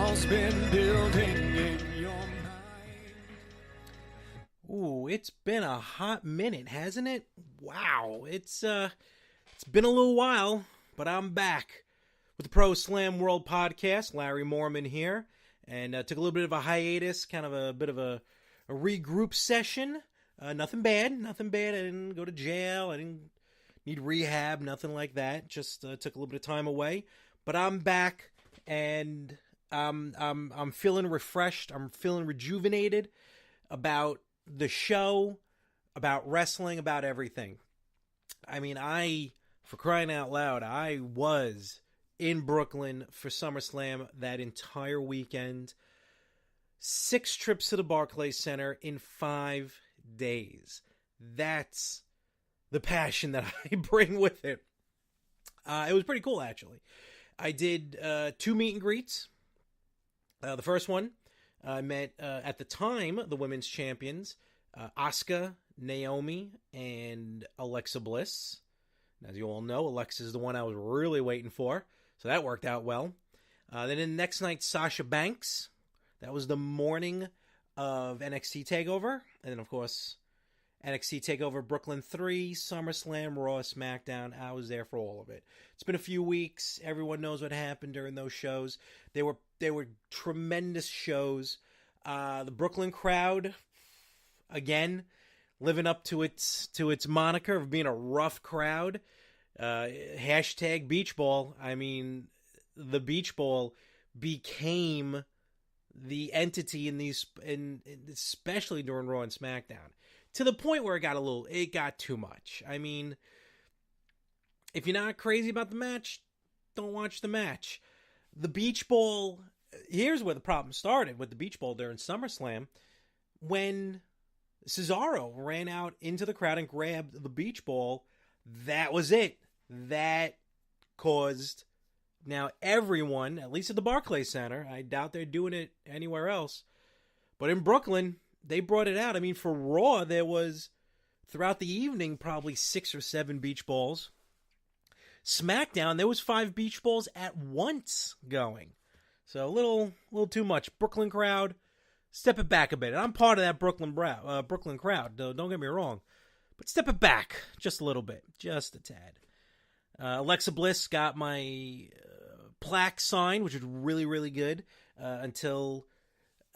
walls been building in your mind? Ooh, it's been a hot minute, hasn't it? Wow, it's been a little while, but I'm back with the Pro Slam World Podcast. Larry Mormon here, and took a little bit of a hiatus, kind of a bit of a regroup session. Nothing bad. I didn't go to jail. I didn't need rehab. Nothing like that. Just took a little bit of time away, but I'm back, and I'm feeling refreshed. I'm feeling rejuvenated about the show, about wrestling, about everything. I mean, for crying out loud, I was in Brooklyn for SummerSlam that entire weekend. 6 trips to the Barclays Center in 5 days. That's the passion that I bring with it. It was pretty cool, actually. I did 2 meet and greets. The first one, I met, at the time, the women's champions, Asuka, Naomi, and Alexa Bliss. As you all know, Alexa is the one I was really waiting for, so that worked out well. Then in the next night, Sasha Banks. That was the morning of NXT TakeOver. And then, of course, NXT TakeOver Brooklyn 3, SummerSlam, Raw, SmackDown. I was there for all of it. It's been a few weeks. Everyone knows what happened during those shows. They were tremendous shows. The Brooklyn crowd, again, living up to its moniker of being a rough crowd. Hashtag Beach Ball. I mean, the Beach Ball became the entity in these, especially during Raw and SmackDown, to the point where it got too much. I mean, if you're not crazy about the match, don't watch the match. The Beach Ball, here's where the problem started with the Beach Ball during SummerSlam, when Cesaro ran out into the crowd and grabbed the Beach Ball. That was it. That caused, now everyone, at least at the Barclays Center, I doubt they're doing it anywhere else, but in Brooklyn, they brought it out. I mean, for Raw, there was, throughout the evening, probably 6 or 7 beach balls. SmackDown, there was 5 beach balls at once going. So a little too much. Brooklyn crowd, step it back a bit. And I'm part of that Brooklyn crowd, don't get me wrong. But step it back just a little bit, just a tad. Alexa Bliss got my plaque signed, which was really, really good, until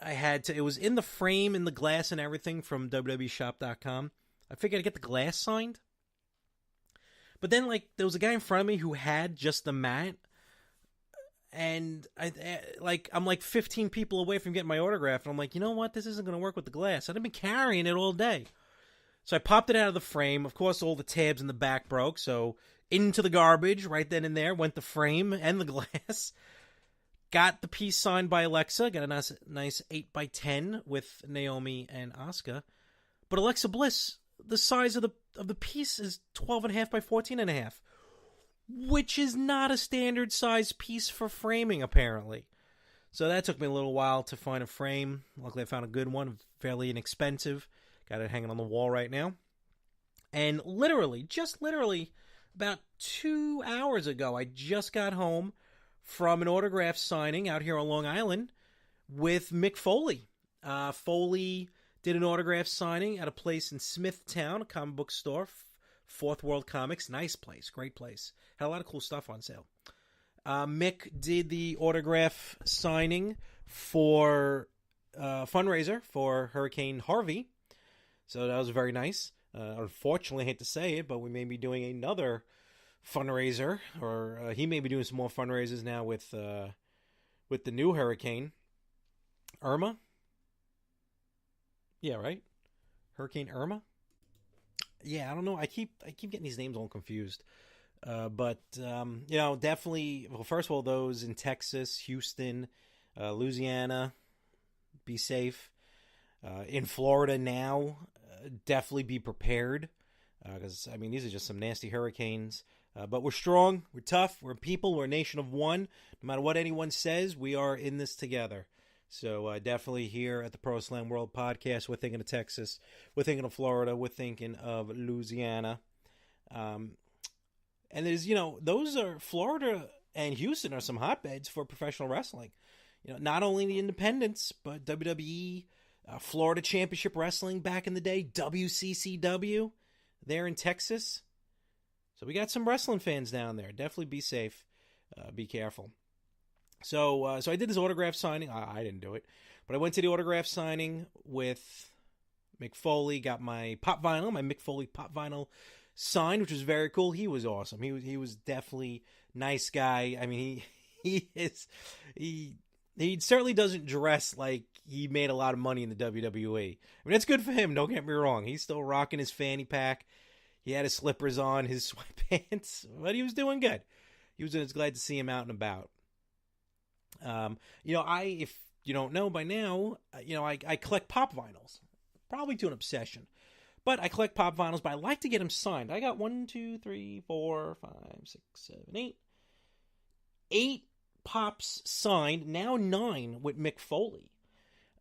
I had to. It was in the frame, in the glass and everything from WWEshop.com. I figured I'd get the glass signed. But then, there was a guy in front of me who had just the mat, and I'm 15 people away from getting my autograph, and I'm like, you know what? This isn't going to work with the glass. I've been carrying it all day. So I popped it out of the frame. Of course, all the tabs in the back broke, so into the garbage right then and there went the frame and the glass. Got the piece signed by Alexa. Got a nice 8x10 with Naomi and Asuka. But Alexa Bliss, the size of the piece is 12.5 by 14.5, which is not a standard size piece for framing, apparently. So that took me a little while to find a frame. Luckily, I found a good one, fairly inexpensive. Got it hanging on the wall right now. And just literally, about 2 hours ago, I just got home from an autograph signing out here on Long Island with Mick Foley. Foley did an autograph signing at a place in Smithtown, a comic book store, Fourth World Comics. Nice place, great place. Had a lot of cool stuff on sale. Mick did the autograph signing for a fundraiser for Hurricane Harvey. So that was very nice. Unfortunately, I hate to say it, but we may be doing another fundraiser, or he may be doing some more fundraisers now with the new hurricane, Irma. Yeah, right. Hurricane Irma. Yeah, I don't know. I keep getting these names all confused. But definitely. Well, first of all, those in Texas, Houston, Louisiana, be safe. In Florida now, definitely be prepared, because these are just some nasty hurricanes. But we're strong, we're tough, we're a people, we're a nation of one. No matter what anyone says, we are in this together. So definitely here at the Pro Slam World Podcast, we're thinking of Texas, we're thinking of Florida, we're thinking of Louisiana. And there's, those are, Florida and Houston are some hotbeds for professional wrestling. not only the independents, but WWE, Florida Championship Wrestling back in the day, WCCW there in Texas. So we got some wrestling fans down there. Definitely be safe. Be careful. So I did this autograph signing. I didn't do it, but I went to the autograph signing with Mick Foley. Got my pop vinyl, my Mick Foley pop vinyl signed, which was very cool. He was awesome. He was definitely nice guy. I mean, he certainly doesn't dress like he made a lot of money in the WWE. I mean, that's good for him. Don't get me wrong. He's still rocking his fanny pack. He had his slippers on, his sweatpants, but he was doing good. He was glad to see him out and about. If you don't know by now, I collect pop vinyls, probably to an obsession, but I collect pop vinyls, but I like to get them signed. I got 8 pops signed, now 9 with Mick Foley.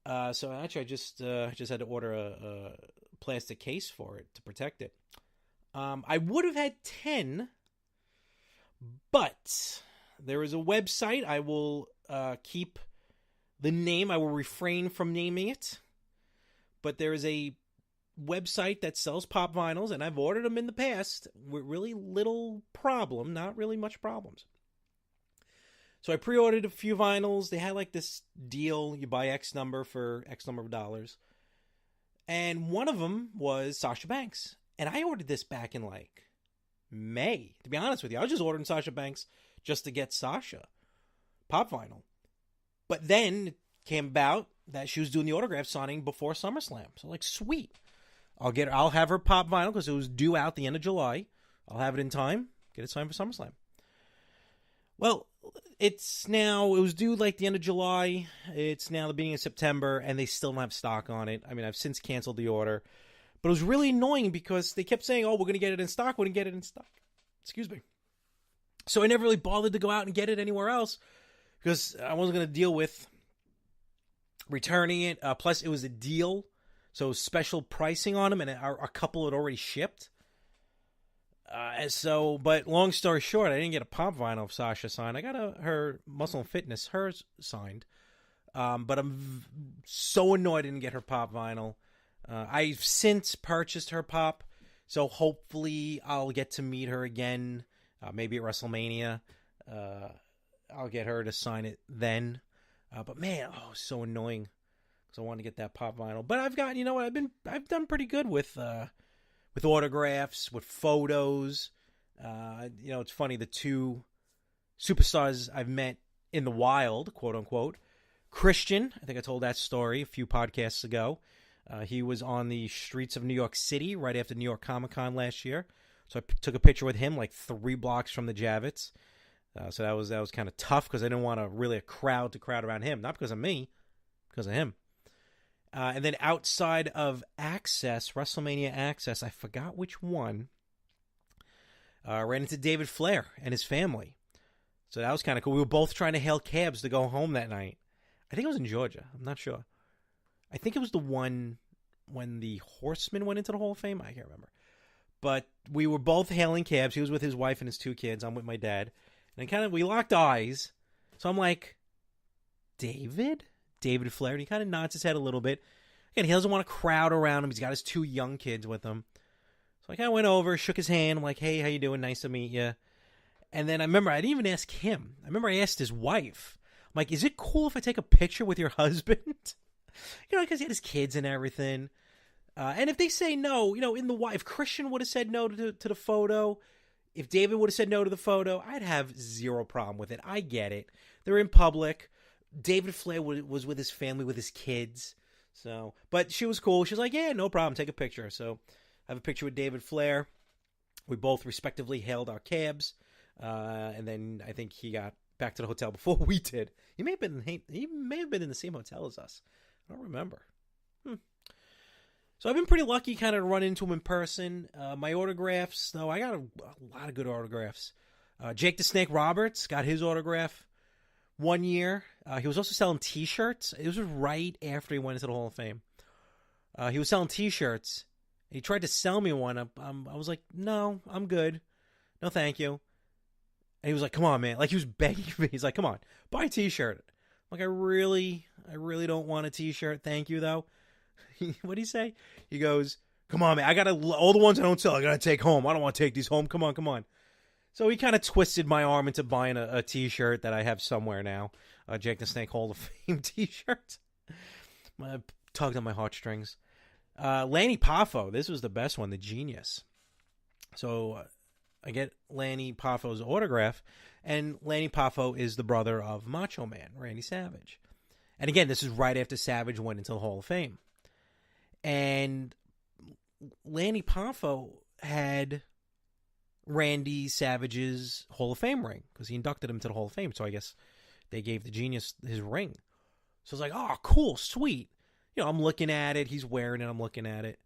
So actually I just had to order a plastic case for it to protect it. I would have had 10, but there is a website. I will keep the name. I will refrain from naming it. But there is a website that sells pop vinyls, and I've ordered them in the past with really little problem, not really much problems. So I pre-ordered a few vinyls. They had like this deal. You buy X number for X number of dollars. And one of them was Sasha Banks. And I ordered this back in like May. To be honest with you, I was just ordering Sasha Banks just to get Sasha pop vinyl. But then it came about that she was doing the autograph signing before SummerSlam. So like, sweet. I'll have her pop vinyl because it was due out the end of July. I'll have it in time. Get it signed for SummerSlam. Well, it was due like the end of July. It's now the beginning of September, and they still don't have stock on it. I mean, I've since canceled the order. But it was really annoying because they kept saying, oh, we're going to get it in stock. We're going to get it in stock. Excuse me. So I never really bothered to go out and get it anywhere else because I wasn't going to deal with returning it. Plus, it was a deal. So special pricing on them, and a couple had already shipped. But long story short, I didn't get a pop vinyl of Sasha signed. I got her Muscle and Fitness, hers signed. But I'm so annoyed I didn't get her pop vinyl. I've since purchased her pop, so hopefully I'll get to meet her again, maybe at WrestleMania. I'll get her to sign it then. But man, so annoying because I wanted to get that pop vinyl. But I've got, I've done pretty good with autographs, with photos. It's funny, the 2 superstars I've met in the wild, quote unquote. Christian, I think I told that story a few podcasts ago. He was on the streets of New York City right after New York Comic-Con last year. So I took a picture with him like 3 blocks from the Javits. So that was kind of tough because I didn't want a crowd around him. Not because of me, because of him. And then outside of Access, WrestleMania Access, I forgot which one, ran into David Flair and his family. So that was kind of cool. We were both trying to hail cabs to go home that night. I think it was in Georgia. I'm not sure. I think it was the one when the Horsemen went into the Hall of Fame. I can't remember. But we were both hailing cabs. He was with his wife and his 2 kids. I'm with my dad. And we locked eyes. So I'm like, David Flair. And he kind of nods his head a little bit. Again, he doesn't want to crowd around him. He's got his 2 young kids with him. So I kind of went over, shook his hand. I'm like, hey, how you doing? Nice to meet you. And then I remember I didn't even ask him. I remember I asked his wife. I'm like, is it cool if I take a picture with your husband? Because he had his kids and everything. And if they say no, if Christian would have said no to the photo, if David would have said no to the photo, I'd have zero problem with it. I get it. They're in public. David Flair was with his family, with his kids. So, but she was cool. She was like, yeah, no problem. Take a picture. So I have a picture with David Flair. We both respectively hailed our cabs. And then I think he got back to the hotel before we did. He may have been in the same hotel as us. I don't remember. So I've been pretty lucky kind of to run into him in person. My autographs, though, I got a lot of good autographs. Jake the Snake Roberts got his autograph one year. He was also selling T-shirts. It was right after he went into the Hall of Fame. He was selling T-shirts. He tried to sell me one. I was like, no, I'm good. No, thank you. And he was like, come on, man. Like, he was begging me. He's like, come on, buy a T-shirt. Like, I really don't want a t-shirt. Thank you, though. What'd he say? He goes, come on, man. I got to, all the ones I don't sell, I got to take home. I don't want to take these home. Come on. So he kind of twisted my arm into buying a t-shirt that I have somewhere now. A Jake the Snake Hall of Fame t-shirt. I tugged on my heartstrings. Lanny Poffo. This was the best one, the genius. So I get Lanny Poffo's autograph, and Lanny Poffo is the brother of Macho Man, Randy Savage. And again, this is right after Savage went into the Hall of Fame. And Lanny Poffo had Randy Savage's Hall of Fame ring because he inducted him to the Hall of Fame. So I guess they gave the genius his ring. So I was like, oh, cool, sweet. You know, I'm looking at it. He's wearing it. I'm looking at it.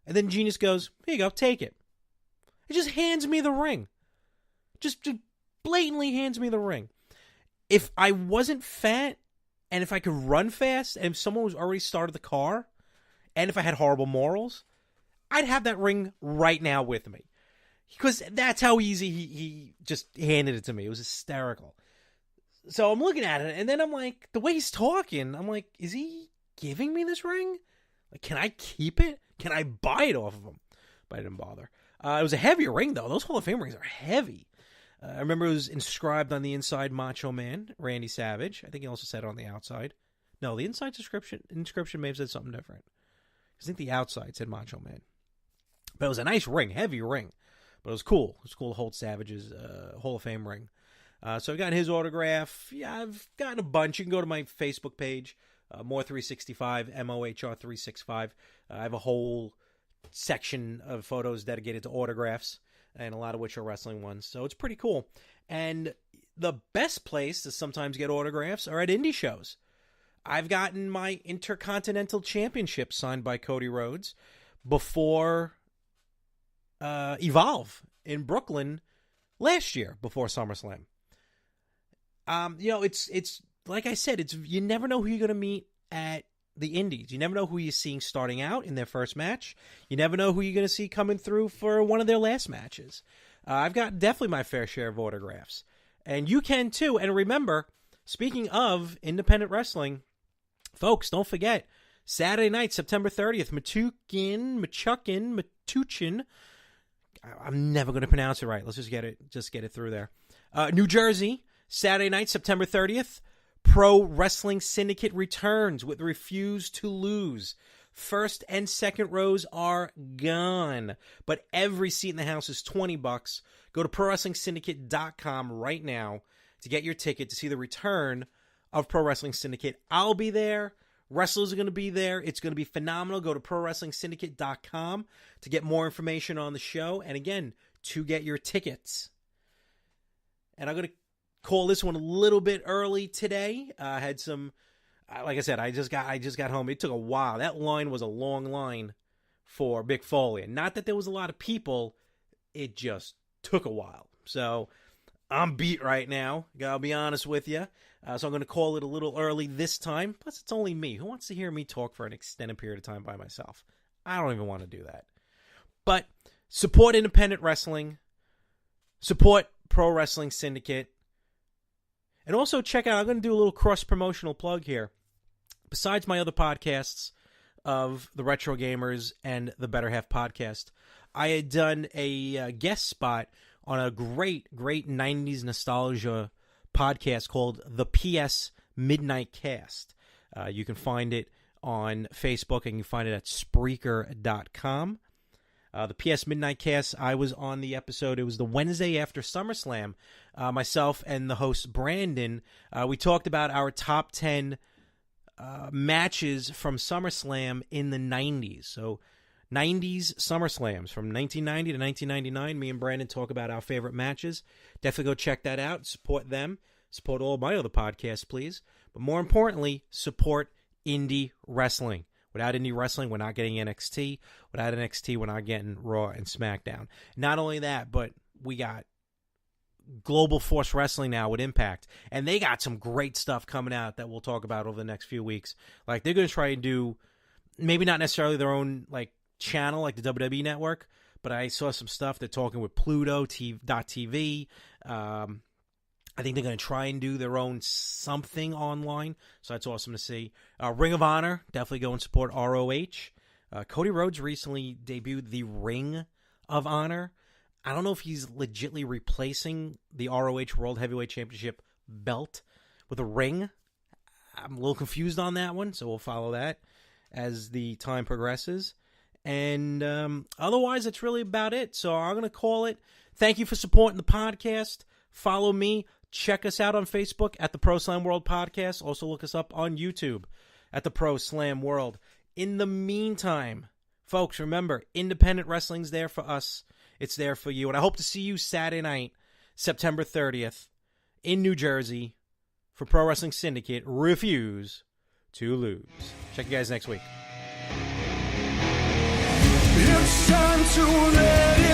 And then Genius goes, here you go, take it. He just hands me the ring. Just blatantly hands me the ring. If I wasn't fat and if I could run fast and if someone was already started the car and if I had horrible morals, I'd have that ring right now with me. Because that's how easy he just handed it to me. It was hysterical. So I'm looking at it and then I'm like, the way he's talking, I'm like, is he giving me this ring? Like, can I keep it? Can I buy it off of him? But I didn't bother. It was a heavy ring, though. Those Hall of Fame rings are heavy. I remember it was inscribed on the inside Macho Man, Randy Savage. I think he also said it on the outside. No, the inside inscription may have said something different. I think the outside said Macho Man. But it was a nice ring, heavy ring. But it was cool. It was cool to hold Savage's Hall of Fame ring. So I've got his autograph. Yeah, I've gotten a bunch. You can go to my Facebook page, More365, MOHR365. I have a whole section of photos dedicated to autographs, and a lot of which are wrestling ones. So it's pretty cool. And the best place to sometimes get autographs are at indie shows. I've gotten my Intercontinental Championship signed by Cody Rhodes before Evolve in Brooklyn last year, before SummerSlam. You know, it's like I said, you never know who you're going to meet at the indies. You never know who you're seeing starting out in their first match. You never know who you're going to see coming through for one of their last matches. I've got definitely my fair share of autographs. And you can too. And remember, speaking of independent wrestling, folks, don't forget, Saturday night, September 30th, Metuchen. I'm never going to pronounce it right. Let's just get it through there. New Jersey, Saturday night, September 30th. Pro Wrestling Syndicate returns with Refuse to Lose. First and second rows are gone, but every seat in the house is $20. Go to ProWrestlingSyndicate.com right now to get your ticket to see the return of Pro Wrestling Syndicate. I'll be there. Wrestlers are going to be there. It's going to be phenomenal. Go to ProWrestlingSyndicate.com to get more information on the show. And again, to get your tickets. And I'm going to call this one a little bit early today. I had some, like I said, I just got home. It took a while. That line was a long line for Mick Foley. And not that there was a lot of people. It just took a while. So I'm beat right now. Gotta be honest with you. So I'm going to call it a little early this time. Plus, it's only me. Who wants to hear me talk for an extended period of time by myself? I don't even want to do that. But support independent wrestling. Support Pro Wrestling Syndicate. And also check out, I'm going to do a little cross-promotional plug here. Besides my other podcasts of the Retro Gamers and the Better Half podcast, I had done a guest spot on a great 90s nostalgia podcast called the PS Midnight Cast. You can find it on Facebook, and you can find it at Spreaker.com. The PS Midnight Cast, I was on the episode. It was the Wednesday after SummerSlam. Myself and the host, Brandon, we talked about our top 10 matches from SummerSlam in the 90s. So 90s SummerSlams from 1990 to 1999. Me and Brandon talk about our favorite matches. Definitely go check that out. Support them. Support all of my other podcasts, please. But more importantly, support indie wrestling. Without indie wrestling, we're not getting NXT. Without NXT, we're not getting Raw and SmackDown. Not only that, but we got Global Force Wrestling now with Impact. And they got some great stuff coming out that we'll talk about over the next few weeks. Like, they're going to try and do, maybe not necessarily their own, like, channel, like the WWE Network, but I saw some stuff. They're talking with Pluto.tv. I think they're going to try and do their own something online, so that's awesome to see. Ring of Honor, definitely go and support ROH. Cody Rhodes recently debuted the Ring of Honor. I don't know if he's legitimately replacing the ROH World Heavyweight Championship belt with a ring. I'm a little confused on that one, so we'll follow that as the time progresses. And otherwise, that's really about it. So I'm going to call it. Thank you for supporting the podcast. Follow me. Check us out on Facebook at the Pro Slam World Podcast. Also look us up on YouTube at the Pro Slam World. In the meantime, folks, remember, independent wrestling's there for us. It's there for you. And I hope to see you Saturday night, September 30th, in New Jersey for Pro Wrestling Syndicate. Refuse to lose. Check you guys next week. It's time to let it